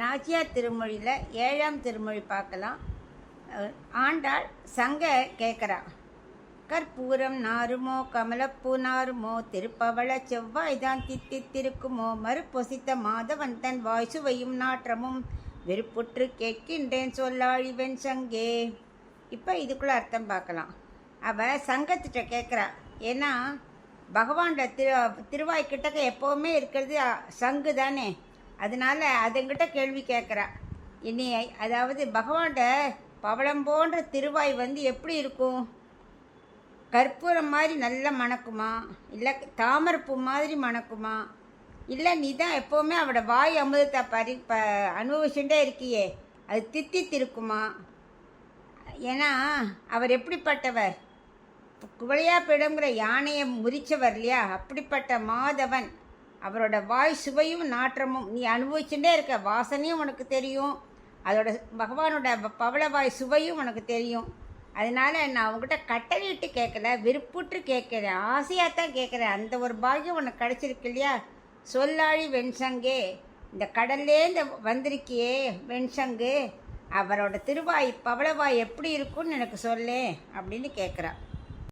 நாச்சியார் திருமொழியில் 7ஆம் திருமொழி பார்க்கலாம். ஆண்டாள் சங்க கேட்குறா. கற்பூரம் நாருமோ கமலப்பூ நாருமோ திருப்பவள செவ்வாய்தான் தித்தித்திருக்குமோ மறுபொசித்த மாதவன் தன் வாய் சுவையும் நாற்றமும் வெறுப்புற்று கேட்கின்றேன் சொல்லாழி வெண் சங்கே. இப்போ இதுக்குள்ளே அர்த்தம் பார்க்கலாம். அவள் சங்கத்திட்ட கேட்குறா. ஏன்னா பகவான்ட திருவாய்க்கிட்டக்க எப்போவுமே இருக்கிறது சங்கு தானே, அதனால அதுங்கிட்ட கேள்வி கேட்குறா. இனி அதாவது பகவான்ட பவளம் போன்ற திருவாய் எப்படி இருக்கும்? கற்பூரம் மாதிரி நல்லா மணக்குமா, இல்லை தாமரைப்பூ மாதிரி மணக்குமா, இல்லை நீ தான் எப்போவுமே அவட வாய் அமுதத்தை அனுபவிச்சுட்டே இருக்கியே, அது தித்தித்திருக்குமா? ஏன்னா அவர் எப்படிப்பட்டவர்? குவளையாப்பிடங்கிற யானையை முறிச்சவர் இல்லையா, அப்படிப்பட்ட மாதவன். அவரோட வாய் சுவையும் நாற்றமும் நீ அனுபவிச்சுட்டே இருக்க, வாசனையும் உனக்கு தெரியும், அதோட பகவானோட பவளவாய் சுவையும் உனக்கு தெரியும். அதனால் நான் அவங்ககிட்ட கட்டளையிட்டு கேட்கல, விருப்புற்று கேட்குறேன், ஆசையாக தான் கேட்குறேன். அந்த ஒரு பாக்கியம் உனக்கு கிடச்சிருக்கு இல்லையா. சொல்லாழி வெண்சங்கே, இந்த கடல்லேருந்து வந்திருக்கியே வெண்சங்கு, அவரோட திருவாய் பவளவாய் எப்படி இருக்குன்னு எனக்கு சொல்லேன் அப்படின்னு கேட்குறா.